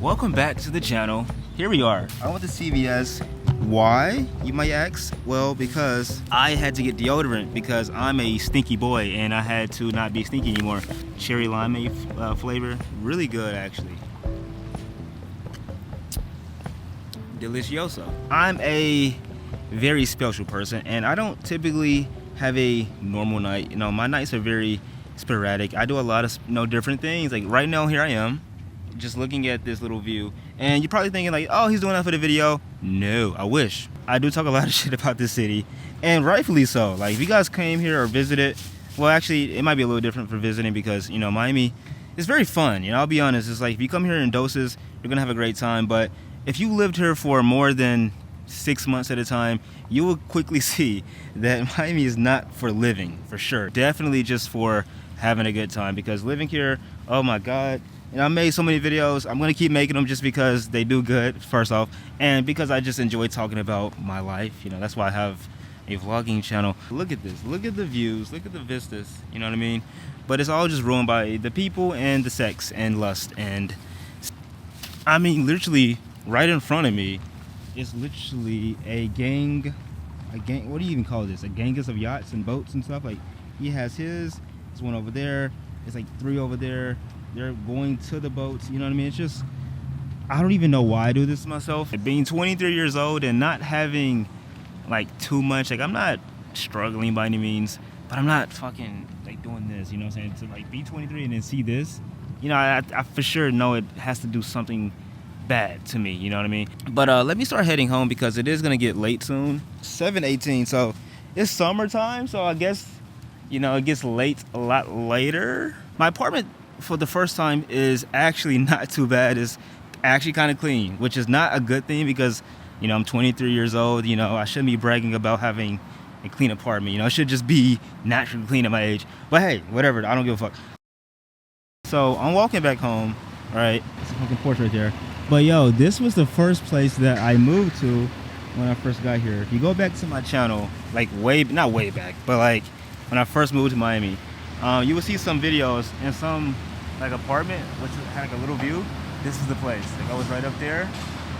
Welcome back to the channel. Here we are. I went to CVS. Why, you might ask? Well, because I had to get deodorant because I'm a stinky boy and I had to not be stinky anymore. Cherry limeade flavor, really good actually. Delicioso. I'm a very special person and I don't typically have a normal night. You know, my nights are very sporadic. I do a lot of different things. Like right now, here I am, just looking at this little view, and you're probably thinking like, oh, he's doing that for the video. No, I wish. I do talk a lot of shit about this city, and rightfully so. Like if you guys came here or visited, well, actually, it might be a little different for visiting because, you know, Miami is very fun. You know, I'll be honest. It's like if you come here in doses, you're gonna have a great time. But if you lived here for more than 6 months at a time, you will quickly see that Miami is not for living, for sure. Definitely just for having a good time, because living here, oh my God. And I made so many videos. I'm gonna keep making them just because they do good, first off, and because I just enjoy talking about my life. You know, that's why I have a vlogging channel. Look at this, look at the views, look at the vistas, you know what I mean? But it's all just ruined by the people and the sex and lust. And I mean, literally right in front of me is literally a gang, what do you even call this? A gangus of yachts and boats and stuff. Like he has his, there's one over there, it's like 3 over there. They're going to the boats, you know what I mean? It's just, I don't even know why I do this to myself. Being 23 years old and not having like too much, like I'm not struggling by any means, but I'm not fucking like doing this, you know what I'm saying? To like be 23 and then see this, you know, I for sure know it has to do something bad to me, you know what I mean? But let me start heading home because it is gonna get late soon. 7:18, so it's summertime, so I guess, you know, it gets late a lot later. My apartment for the first time is actually not too bad. It's actually kind of clean, which is not a good thing because, you know, I'm 23 years old. You know, I shouldn't be bragging about having a clean apartment. You know, it should just be naturally clean at my age. But hey, whatever, I don't give a fuck. So I'm walking back home, right? It's a fucking porch right there. But yo, this was the first place that I moved to when I first got here. If you go back to my channel, like not way back, but like when I first moved to Miami, you will see some videos in some like apartment which had like a little view. This is the place. Like I was right up there,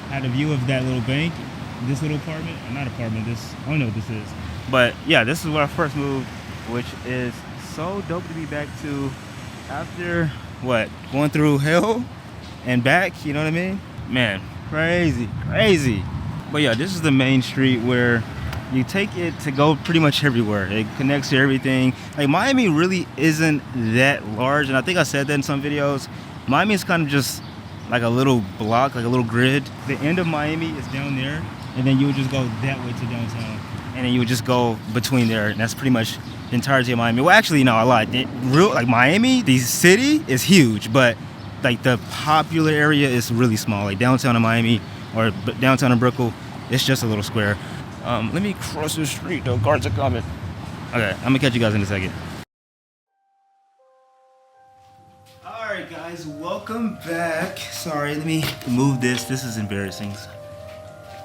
had a view of that little bank, this little apartment, or not apartment, this, I don't know what this is. But yeah, this is where I first moved, which is so dope to be back to after what, going through hell and back, you know what I mean? Man, crazy, crazy. But yeah, this is the main street where you take it to go pretty much everywhere. It connects to everything. Like Miami really isn't that large, and I think I said that in some videos. Miami is kind of just like a little block, like a little grid. The end of Miami is down there, and then you would just go that way to downtown, and then you would just go between there, and that's pretty much the entirety of Miami. Well, actually, no, I lied. Like Miami, the city is huge, but like the popular area is really small. Like downtown in Miami or downtown in Brooklyn, it's just a little square. Let me cross the street, though. Guards are coming. Okay, I'm gonna catch you guys in a second. Alright guys, welcome back. Sorry, let me move this. This is embarrassing.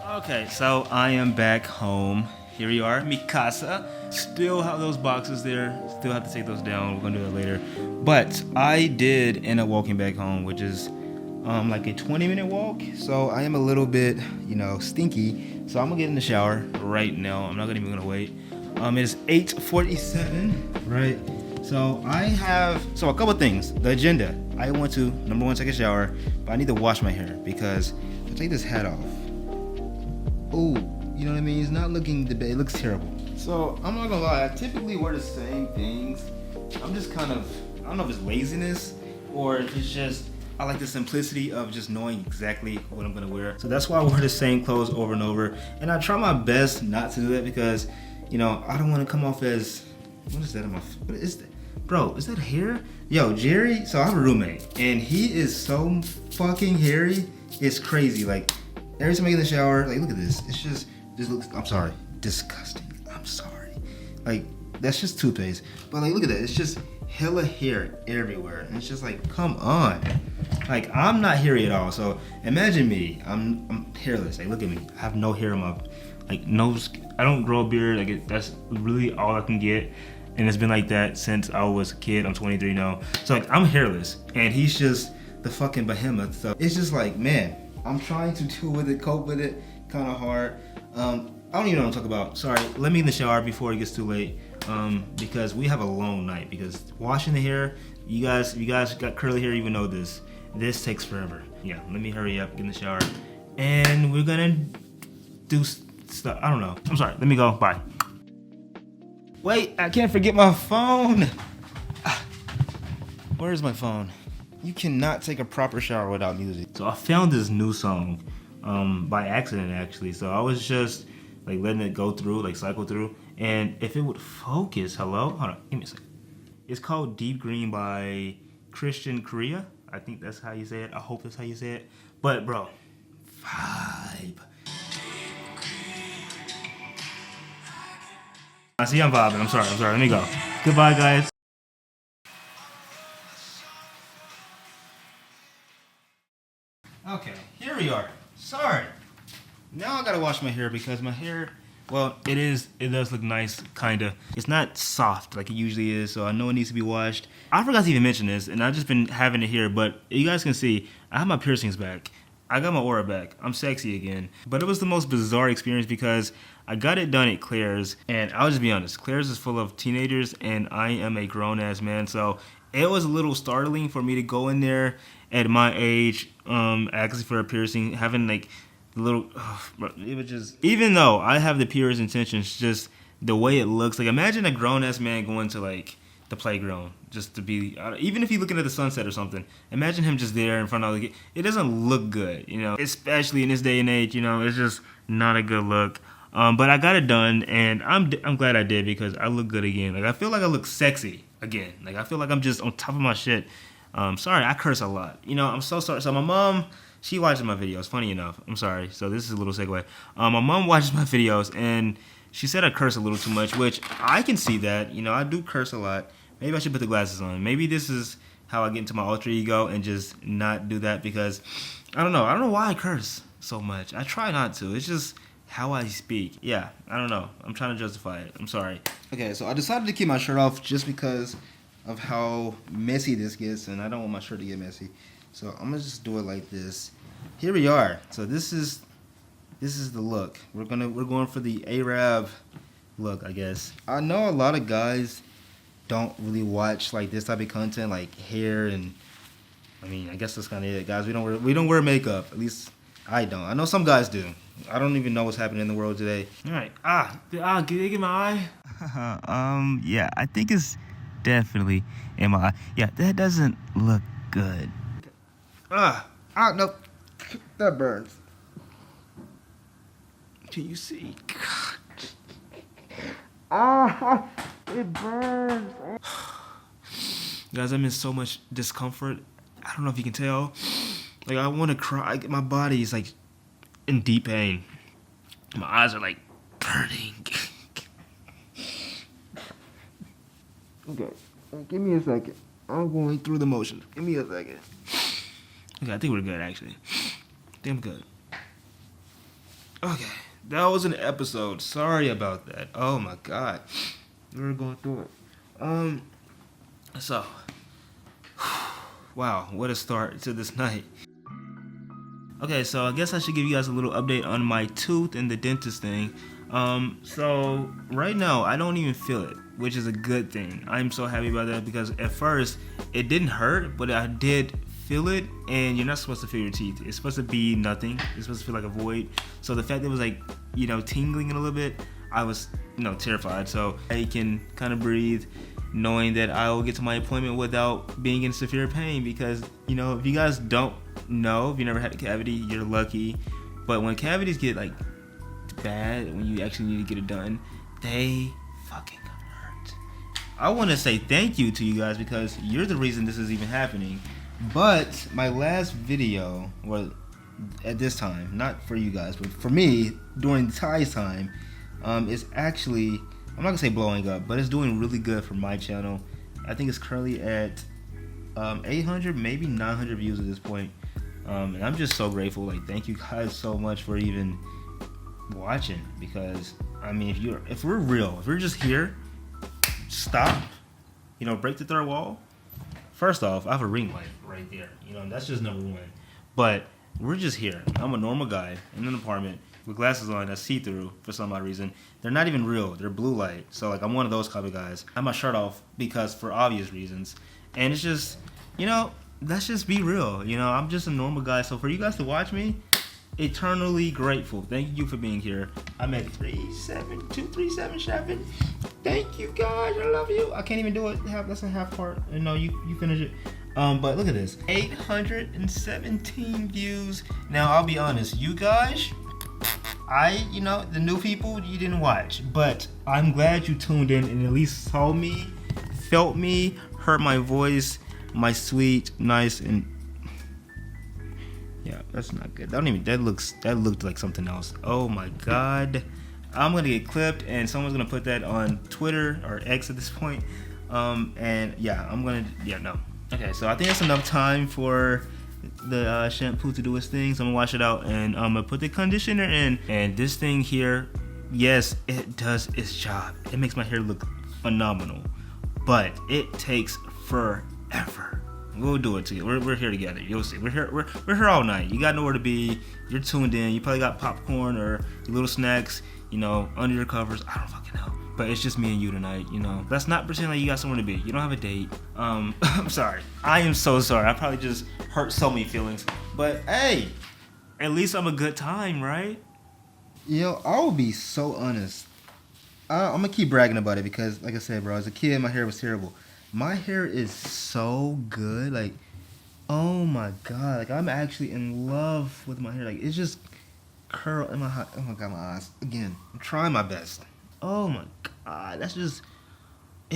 Okay, so I am back home. Here we are, mi casa. Still have those boxes there. Still have to take those down. We're gonna do that later. But I did end up walking back home, which is like a 20-minute walk. So I am a little bit, you know, stinky. So I'm gonna get in the shower right now. I'm not even gonna wait. It is 8:47, right? So I have, a couple things. The agenda. I want to, number one, take a shower, but I need to wash my hair because if I take this hat off, oh, you know what I mean? It's not looking the best. It looks terrible. So I'm not gonna lie. I typically wear the same things. I'm just kind of, I don't know if it's laziness or if it's just, I like the simplicity of just knowing exactly what I'm gonna wear. So that's why I wear the same clothes over and over. And I try my best not to do that because, you know, I don't wanna come off as, what is that on my, what is that? Bro, is that hair? Yo, Jerry, so I have a roommate and he is so fucking hairy. It's crazy. Like every time I get in the shower, like look at this. It's just, this looks, I'm sorry, disgusting. I'm sorry. Like that's just toothpaste. But like look at that, it's just hella hair everywhere. And it's just like, come on. Like I'm not hairy at all. So imagine me, I'm hairless. Like look at me, I have no hair on my, like nose. I don't grow a beard. Like that's really all I can get. And it's been like that since I was a kid. I'm 23 now. So like I'm hairless and he's just the fucking behemoth. So it's just like, man, I'm trying to deal with it, cope with it, kind of hard. I don't even know what I'm talking about. Sorry, let me in the shower before it gets too late. Because we have a long night. Because washing the hair, you guys got curly hair, even know this. This takes forever. Yeah, let me hurry up, get in the shower, and we're gonna do stuff. I don't know. I'm sorry. Let me go. Bye. Wait, I can't forget my phone. Where's my phone? You cannot take a proper shower without music. So I found this new song by accident, actually. So I was just like letting it go through, like cycle through. And if it would focus, hello? Hold on, give me a second. It's called Deep Green by Christian Korea. I think that's how you say it. I hope that's how you say it. But bro, vibe. I see I'm vibing. I'm sorry. Let me go. Goodbye, guys. Okay, here we are. Sorry. Now I gotta wash my hair because my hair, well, it does look nice, kinda. It's not soft like it usually is, so I know it needs to be washed. I forgot to even mention this, and I've just been having it here, but you guys can see, I have my piercings back. I got my aura back. I'm sexy again. But it was the most bizarre experience because I got it done at Claire's, and I'll just be honest, Claire's is full of teenagers, and I am a grown-ass man, so it was a little startling for me to go in there at my age, asking for a piercing, having like little, it was just, even though I have the purest intentions, just the way it looks, like imagine a grown-ass man going to like the playground just to be, even if he's looking at the sunset or something, imagine him just there in front of the, it doesn't look good, you know, especially in this day and age, you know, it's just not a good look. But I got it done, and I'm glad I did because I look good again. Like I feel like I look sexy again. Like I feel like I'm just on top of my shit. Sorry, I curse a lot. You know, I'm so sorry. So my mom, she watches my videos. Funny enough, I'm sorry. So this is a little segue. My mom watches my videos, and she said I curse a little too much, which I can see that. You know, I do curse a lot. Maybe I should put the glasses on. Maybe this is how I get into my alter ego and just not do that because I don't know. I don't know why I curse so much. I try not to. It's just how I speak. Yeah, I don't know. I'm trying to justify it. I'm sorry. Okay, so I decided to keep my shirt off just because of how messy this gets, and I don't want my shirt to get messy. So I'm gonna just do it like this. Here we are. So this is the look. We're going for the Arab look, I guess. I know a lot of guys don't really watch like this type of content, like hair, and I mean, I guess that's kind of it, guys. We don't wear makeup. At least I don't. I know some guys do. I don't even know what's happening in the world today. All right. Can you get my eye? Yeah, I think it's definitely in my eye. Yeah, that doesn't look good. No, that burns. Can you see? It burns. Guys, I'm in so much discomfort. I don't know if you can tell. Like, I want to cry. My body is like in deep pain. My eyes are like burning. Okay, give me a second. I'm going through the motions. Give me a second. Okay, I think we're good, actually. I think I'm good. Okay, that was an episode. Sorry about that. Oh my god, we were going through it. So, wow, what a start to this night. Okay, so I guess I should give you guys a little update on my tooth and the dentist thing. So right now I don't even feel it, which is a good thing. I'm so happy about that because at first it didn't hurt, but I did feel it, and you're not supposed to feel your teeth. It's supposed to be nothing. It's supposed to feel like a void. So the fact that it was like, you know, tingling a little bit, I was, you know, terrified. So I can kind of breathe knowing that I will get to my appointment without being in severe pain because, you know, if you guys don't know, if you never had a cavity, you're lucky. But when cavities get like bad, when you actually need to get it done, they fucking hurt. I want to say thank you to you guys because you're the reason this is even happening. But my last video, well, at this time, not for you guys, but for me, during Ty's time, is actually, I'm not gonna say blowing up, but it's doing really good for my channel. I think it's currently at 800, maybe 900 views at this point. And I'm just so grateful. Like, thank you guys so much for even watching, because I mean, if we're real, if we're just here, stop, you know, break the third wall, First off, I have a ring light right there. You know, that's just number one. But we're just here. I'm a normal guy in an apartment with glasses on that's see-through for some odd reason. They're not even real. They're blue light. So like I'm one of those kind of guys. I have my shirt off because for obvious reasons. And it's just, you know, let's just be real. You know, I'm just a normal guy. So for you guys to watch me, eternally grateful. Thank you for being here. I'm at 37237. Thank you guys. I love you. I can't even do it. That's a half part. No, you finish it. But look at this. 817 views. Now I'll be honest, you guys, you know, the new people, you didn't watch, but I'm glad you tuned in and at least saw me, felt me, heard my voice, my sweet, nice, and yeah, that's not good. That looked like something else. Oh my god. I'm gonna get clipped and someone's gonna put that on Twitter or X at this point. And yeah, no. Okay, so I think that's enough time for the shampoo to do its thing. So I'm gonna wash it out and I'm gonna put the conditioner in. And this thing here, yes, it does its job. It makes my hair look phenomenal, but it takes forever. We'll do it together. We're here together. You'll see. We're here all night. You got nowhere to be. You're tuned in. You probably got popcorn or your little snacks, you know, under your covers. I don't fucking know. But it's just me and you tonight, you know. Let's not pretend like you got somewhere to be. You don't have a date. I'm sorry. I am so sorry. I probably just hurt so many feelings. But hey, at least I'm a good time, right? Yo, I'll be so honest. I'm gonna keep bragging about it because, like I said, bro, as a kid, my hair was terrible. My hair is so good, like, oh my god, like I'm actually in love with my hair. Like it's just curl in my oh my god, my eyes again. I'm trying my best. Oh my god, it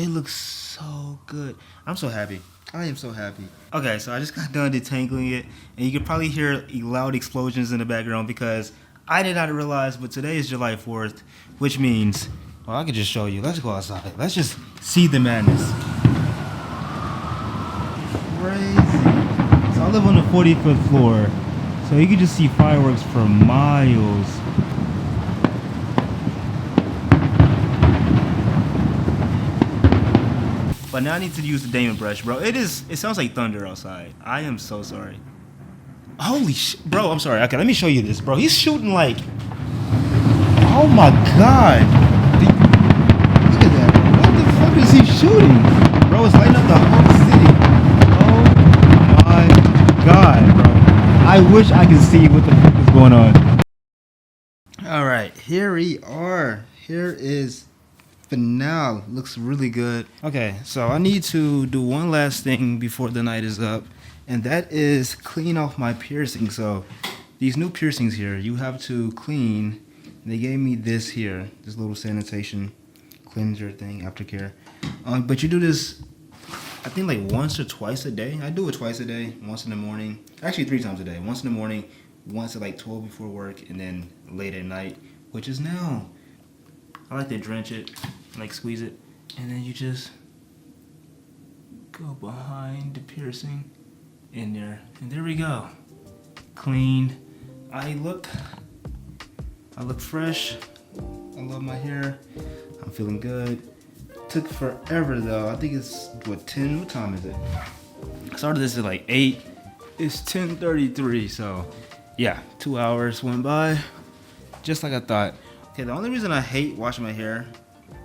looks so good. I'm so happy. I am so happy. Okay, so I just got done detangling it, and you can probably hear loud explosions in the background because I did not realize, but today is July 4th, which means, well, I could just show you. Let's go outside. Let's just see the madness. Crazy. So I live on the 45th floor, so you can just see fireworks for miles. But now I need to use the Damon brush, bro. It sounds like thunder outside. I am so sorry. Holy shit, bro, I'm sorry. Okay, let me show you this, bro. He's shooting like, oh my god. Look at that, bro. What the fuck is he shooting? Bro, it's lighting up the whole city. Oh my god, bro. I wish I could see what the fuck is going on. All right, here we are. Here is finale. Looks really good. Okay, so I need to do one last thing before the night is up, and that is clean off my piercing. So these new piercings here, you have to clean. They gave me this here, this little sanitation cleanser thing, aftercare. But you do this, I think like once or twice a day. I do it twice a day, once in the morning. Actually 3 times a day. Once in the morning, once at like 12 before work, and then late at night, which is now. I like to drench it, like squeeze it, and then you just go behind the piercing in there, and there we go. Clean. I look fresh. I love my hair. I'm feeling good. Took forever though. I think it's what time is it? I started this at like 8. It's 10:33, so yeah, 2 hours went by, just like I thought. Okay, the only reason I hate washing my hair,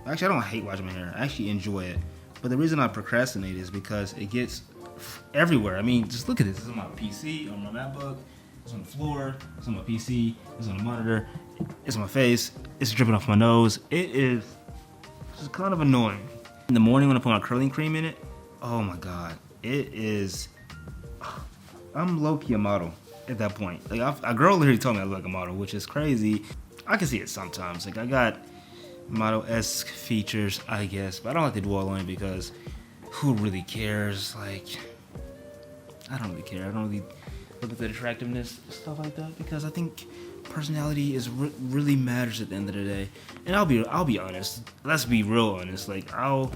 actually I don't hate washing my hair, I actually enjoy it. But the reason I procrastinate is because it gets everywhere. I mean, just look at this. This is on my PC, on my MacBook, it's on the floor, it's on my PC, it's on the monitor, it's on my face, it's dripping off my nose. It is just kind of annoying. In the morning when I put my curling cream in it, oh my god, it is, I'm low-key a model at that point. Like a girl literally told me I look like a model, which is crazy. I can see it sometimes. Like I got model-esque features, I guess, but I don't like to dwell on it because who really cares? Like, I don't really care. I don't really look at the attractiveness, stuff like that, because I think personality is really matters at the end of the day. And I'll be honest. Let's be real honest. Like I'll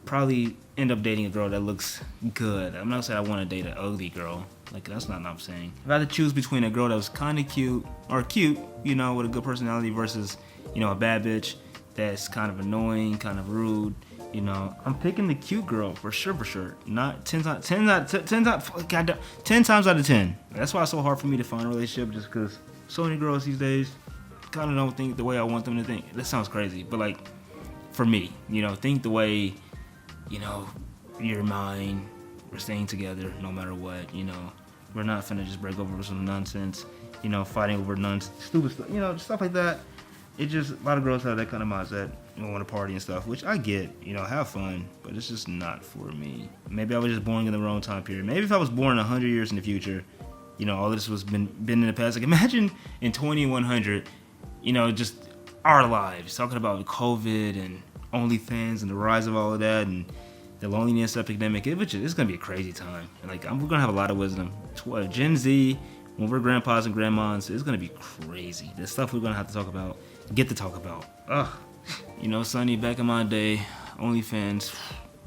probably end up dating a girl that looks good. I'm not saying I want to date an ugly girl. Like that's not what I'm saying. If I had to choose between a girl that was kind of cute or cute, you know, with a good personality versus, you know, a bad bitch that's kind of annoying, kind of rude, You know, I'm picking the cute girl for sure, for sure. Not 10 times, 10 times, 10 times, God, 10 times out of 10. That's why it's so hard for me to find a relationship, just because so many girls these days kind of don't think the way I want them to think. That sounds crazy, but like, for me, you know, think the way, you know, you're mine. We're staying together no matter what, you know. We're not finna just break over some nonsense, you know, fighting over stupid stuff, you know, stuff like that. It just, a lot of girls have that kind of mindset, you know, want to party and stuff, which I get, you know, have fun, but it's just not for me. Maybe I was just born in the wrong time period. Maybe if I was born 100 years in the future, you know, all this was been in the past. Like, imagine in 2100, you know, just our lives, talking about COVID and OnlyFans and the rise of all of that and the loneliness epidemic. It's gonna be a crazy time. And like, we're gonna have a lot of wisdom. Gen Z, when we're grandpas and grandmas, it's gonna be crazy. The stuff we're gonna have to talk about, get to talk about. Ugh. You know, Sonny, back in my day, OnlyFans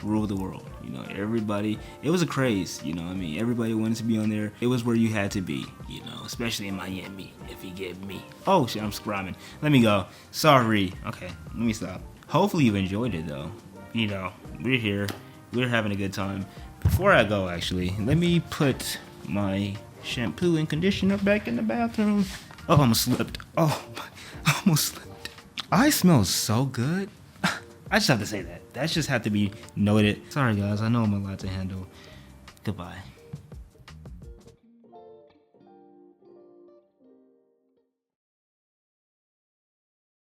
ruled the world. You know, everybody, it was a craze. You know what I mean? Everybody wanted to be on there. It was where you had to be, you know, especially in Miami, if you get me. Oh shit, I'm scrumming. Let me go. Sorry. Okay, let me stop. Hopefully you enjoyed it though. You know, we're here. We're having a good time. Before I go, actually, let me put my shampoo and conditioner back in the bathroom. Oh, I almost slipped. Oh, I almost slipped. I smell so good. I just have to say that. That just had to be noted. Sorry, guys. I know I'm a lot to handle. Goodbye.